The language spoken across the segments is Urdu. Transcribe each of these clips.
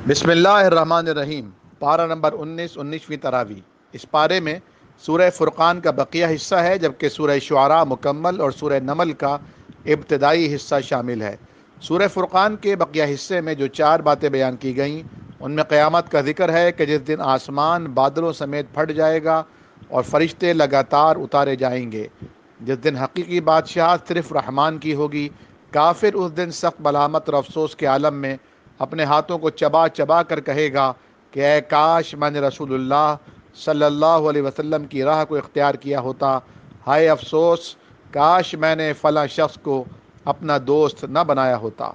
بسم اللہ الرحمن الرحیم۔ پارہ نمبر 19 تراوی۔ اس پارے میں سورہ فرقان کا بقیہ حصہ ہے، جبکہ سورہ شعراء مکمل اور سورہ نمل کا ابتدائی حصہ شامل ہے۔ سورہ فرقان کے بقیہ حصے میں جو 4 باتیں بیان کی گئیں، ان میں قیامت کا ذکر ہے کہ جس دن آسمان بادلوں سمیت پھٹ جائے گا اور فرشتے لگاتار اتارے جائیں گے، جس دن حقیقی بادشاہت صرف رحمان کی ہوگی۔ کافر اس دن سخت ملامت اور افسوس کے عالم میں اپنے ہاتھوں کو چبا چبا کر کہے گا کہ اے کاش میں نے رسول اللہ صلی اللہ علیہ وسلم کی راہ کو اختیار کیا ہوتا، ہائے افسوس، کاش میں نے فلاں شخص کو اپنا دوست نہ بنایا ہوتا۔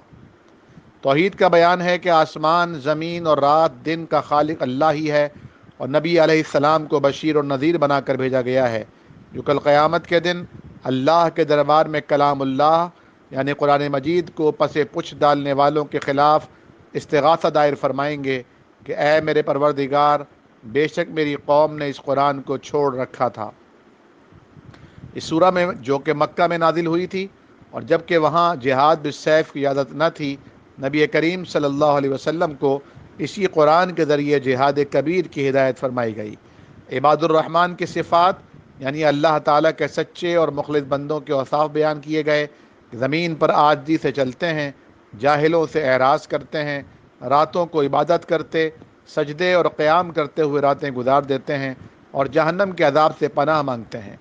توحید کا بیان ہے کہ آسمان، زمین اور رات دن کا خالق اللہ ہی ہے، اور نبی علیہ السلام کو بشیر اور نذیر بنا کر بھیجا گیا ہے، جو کل قیامت کے دن اللہ کے دربار میں کلام اللہ یعنی قرآن مجید کو پس پچھ ڈالنے والوں کے خلاف استغاثہ دائر فرمائیں گے کہ اے میرے پروردگار، بے شک میری قوم نے اس قرآن کو چھوڑ رکھا تھا۔ اس سورہ میں جو کہ مکہ میں نازل ہوئی تھی، اور جب کہ وہاں جہاد بالسیف کی اجازت نہ تھی، نبی کریم صلی اللہ علیہ وسلم کو اسی قرآن کے ذریعے جہاد کبیر کی ہدایت فرمائی گئی۔ عباد الرحمن کی صفات یعنی اللہ تعالیٰ کے سچے اور مخلص بندوں کے اوصاف بیان کیے گئے، زمین پر عاجزی سے چلتے ہیں، جاہلوں سے اعراض کرتے ہیں، راتوں کو عبادت کرتے، سجدے اور قیام کرتے ہوئے راتیں گزار دیتے ہیں، اور جہنم کے عذاب سے پناہ مانگتے ہیں۔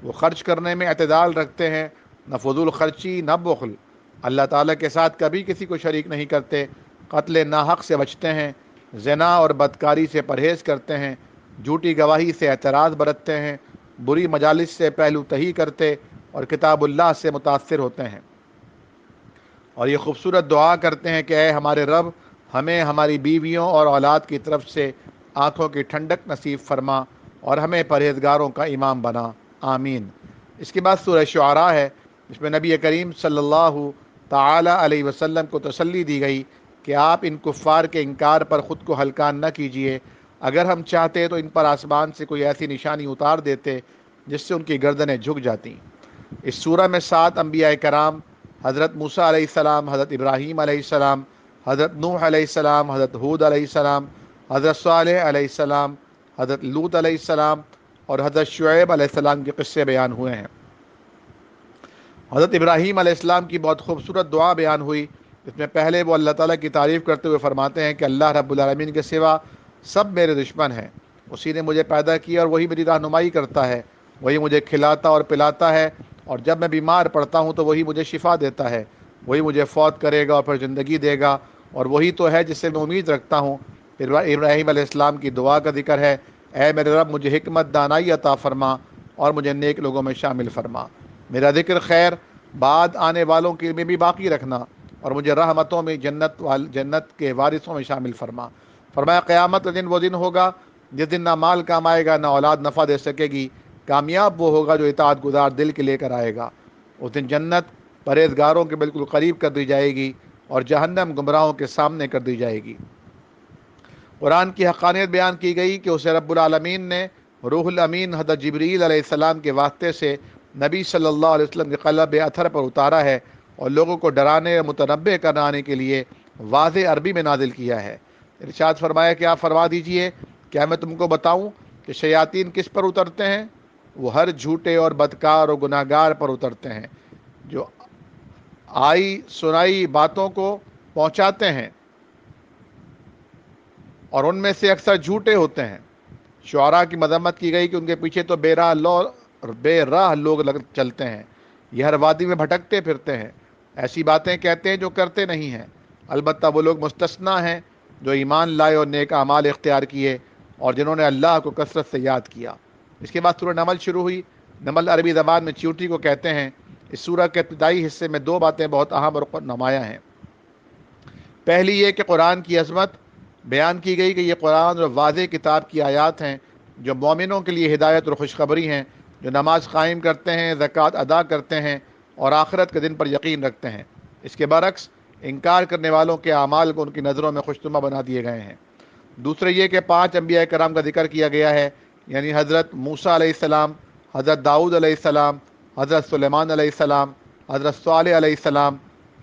وہ خرچ کرنے میں اعتدال رکھتے ہیں، نہ فضول خرچی نہ بخل، اللہ تعالیٰ کے ساتھ کبھی کسی کو شریک نہیں کرتے، قتل ناحق سے بچتے ہیں، زنا اور بدکاری سے پرہیز کرتے ہیں، جھوٹی گواہی سے اعتراض برتتے ہیں، بری مجالس سے پہلو تہی کرتے اور کتاب اللہ سے متاثر ہوتے ہیں، اور یہ خوبصورت دعا کرتے ہیں کہ اے ہمارے رب، ہمیں ہماری بیویوں اور اولاد کی طرف سے آنکھوں کی ٹھنڈک نصیب فرما اور ہمیں پرہیزگاروں کا امام بنا، آمین۔ اس کے بعد سورہ شعراء ہے، جس میں نبی کریم صلی اللہ تعالی علیہ وسلم کو تسلی دی گئی کہ آپ ان کفار کے انکار پر خود کو ہلکان نہ کیجیے، اگر ہم چاہتے تو ان پر آسمان سے کوئی ایسی نشانی اتار دیتے جس سے ان کی گردنیں جھک جاتیں۔ اس سورہ میں 7 انبیاء کرام، حضرت موسیٰ علیہ السلام، حضرت ابراہیم علیہ السلام، حضرت نوح علیہ السلام، حضرت ہود علیہ السلام، حضرت صالح علیہ السلام، حضرت لوط علیہ السلام اور حضرت شعیب علیہ السلام کے قصے بیان ہوئے ہیں۔ حضرت ابراہیم علیہ السلام کی بہت خوبصورت دعا بیان ہوئی، جس میں پہلے وہ اللہ تعالیٰ کی تعریف کرتے ہوئے فرماتے ہیں کہ اللہ رب العالمین کے سوا سب میرے دشمن ہیں، اسی نے مجھے پیدا کیا اور وہی میری رہنمائی کرتا ہے، وہی مجھے کھلاتا اور پلاتا ہے، اور جب میں بیمار پڑتا ہوں تو وہی مجھے شفا دیتا ہے، وہی مجھے فوت کرے گا اور پھر زندگی دے گا، اور وہی تو ہے جس سے میں امید رکھتا ہوں۔ پھر ابراہیم علیہ السلام کی دعا کا ذکر ہے، اے میرے رب، مجھے حکمت دانائی عطا فرما اور مجھے نیک لوگوں میں شامل فرما، میرا ذکر خیر بعد آنے والوں کے میں بھی باقی رکھنا، اور مجھے رحمتوں میں جنت کے وارثوں میں شامل فرما۔ فرمایا قیامت کا دن وہ دن ہوگا جس دن نہ مال کام آئے گا، نہ اولاد نفع دے سکے گی، کامیاب وہ ہوگا جو اطاعت گزار دل کے لے کر آئے گا۔ اس دن جنت پرہیزگاروں کے بالکل قریب کر دی جائے گی اور جہنم گمراہوں کے سامنے کر دی جائے گی۔ قرآن کی حقانیت بیان کی گئی کہ اسے رب العالمین نے روح الامین حضرت جبریل علیہ السلام کے واسطے سے نبی صلی اللہ علیہ وسلم کے قلب اطہر پر اتارا ہے اور لوگوں کو ڈرانے اور متنبع کرانے کے لیے واضح عربی میں نازل کیا ہے۔ ارشاد فرمایا کہ آپ فرما دیجئے، کیا میں تم کو بتاؤں کہ شیاطین کس پر اترتے ہیں؟ وہ ہر جھوٹے اور بدکار اور گناہ گار پر اترتے ہیں، جو آئی سنائی باتوں کو پہنچاتے ہیں اور ان میں سے اکثر جھوٹے ہوتے ہیں۔ شعراء کی مذمت کی گئی کہ ان کے پیچھے تو بے راہ لوگ چلتے ہیں، یہ ہر وادی میں بھٹکتے پھرتے ہیں، ایسی باتیں کہتے ہیں جو کرتے نہیں ہیں، البتہ وہ لوگ مستثنیٰ ہیں جو ایمان لائے اور نیک اعمال اختیار کیے اور جنہوں نے اللہ کو کثرت سے یاد کیا۔ اس کے بعد سورہ نمل شروع ہوئی۔ نمل عربی زبان میں چیونٹی کو کہتے ہیں۔ اس سورہ کے ابتدائی حصے میں 2 باتیں بہت اہم اور نمایاں ہیں۔ پہلی یہ کہ قرآن کی عظمت بیان کی گئی کہ یہ قرآن اور واضح کتاب کی آیات ہیں جو مومنوں کے لیے ہدایت اور خوشخبری ہیں، جو نماز قائم کرتے ہیں، زکوٰۃ ادا کرتے ہیں اور آخرت کے دن پر یقین رکھتے ہیں۔ اس کے برعکس انکار کرنے والوں کے اعمال کو ان کی نظروں میں خوشنما بنا دیے گئے ہیں۔ دوسرے یہ کہ 5 انبیاء کرام کا ذکر کیا گیا ہے، یعنی حضرت موسیٰ علیہ السلام، حضرت داؤد علیہ السلام، حضرت سلیمان علیہ السلام، حضرت صالح علیہ السلام،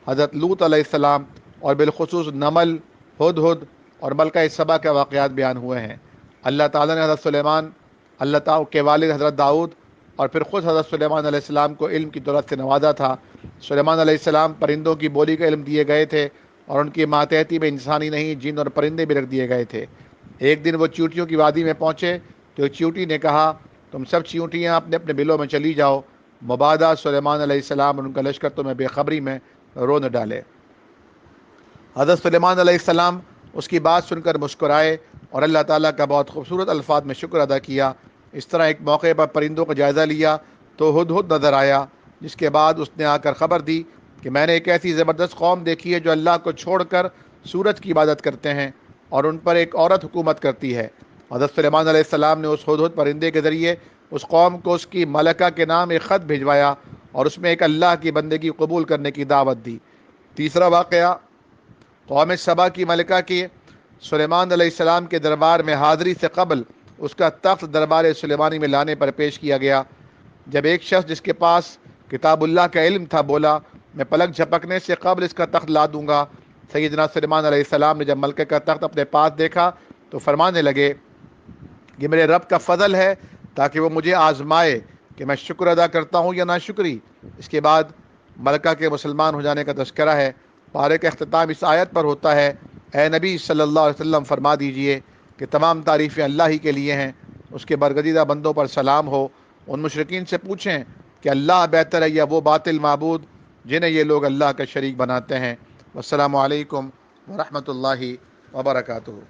حضرت لوط علیہ السلام، اور بالخصوص نمل، ہدہد اور ملکہ سبا کے واقعات بیان ہوئے ہیں۔ اللہ تعالیٰ نے حضرت سلیمان، اللہ تعالیٰ کے والد حضرت داؤد اور پھر خود حضرت سلیمان علیہ السلام کو علم کی دولت سے نوازا تھا۔ سلیمان علیہ السلام پرندوں کی بولی کا علم دیے گئے تھے، اور ان کی ماتحتی میں انسانی نہیں جن اور پرندے بھی رکھ دیے گئے تھے۔ ایک دن وہ چیونٹیوں کی وادی میں پہنچے تو ایک چیونٹی نے کہا، تم سب چیونٹیاں اپنے اپنے بلوں میں چلی جاؤ، مبادا سلیمان علیہ السلام اور ان کا لشکر تمہیں بے خبری میں رو نہ ڈالے۔ حضرت سلیمان علیہ السلام اس کی بات سن کر مسکرائے اور اللہ تعالیٰ کا بہت خوبصورت الفاظ میں شکر ادا کیا۔ اس طرح ایک موقع پر پرندوں کا جائزہ لیا تو ہدہد نظر آیا، جس کے بعد اس نے آ کر خبر دی کہ میں نے ایک ایسی زبردست قوم دیکھی ہے جو اللہ کو چھوڑ کر سورج کی عبادت کرتے ہیں، اور ان پر ایک عورت حکومت کرتی ہے۔ حضرت سلیمان علیہ السلام نے اس ہدہد پرندے کے ذریعے اس قوم کو اس کی ملکہ کے نام ایک خط بھجوایا اور اس میں ایک اللہ کی بندگی قبول کرنے کی دعوت دی۔ تیسرا واقعہ، قوم سبا کی ملکہ کی سلیمان علیہ السلام کے دربار میں حاضری سے قبل اس کا تخت دربار سلیمانی میں لانے پر پیش کیا گیا۔ جب ایک شخص جس کے پاس کتاب اللہ کا علم تھا بولا، میں پلک جھپکنے سے قبل اس کا تخت لا دوں گا، سیدنا سلیمان علیہ السلام نے جب ملکہ کا تخت اپنے پاس دیکھا تو فرمانے لگے، یہ میرے رب کا فضل ہے تاکہ وہ مجھے آزمائے کہ میں شکر ادا کرتا ہوں یا ناشکری۔ اس کے بعد ملکہ کے مسلمان ہو جانے کا تذکرہ ہے۔ پارے کا اختتام اس آیت پر ہوتا ہے، اے نبی صلی اللہ علیہ وسلم فرما دیجئے کہ تمام تعریفیں اللہ ہی کے لیے ہیں، اس کے برگزیدہ بندوں پر سلام ہو۔ ان مشرکین سے پوچھیں کہ اللہ بہتر ہے یا وہ باطل معبود جنہیں یہ لوگ اللہ کا شریک بناتے ہیں۔ والسلام علیکم ورحمۃ اللہ وبرکاتہ۔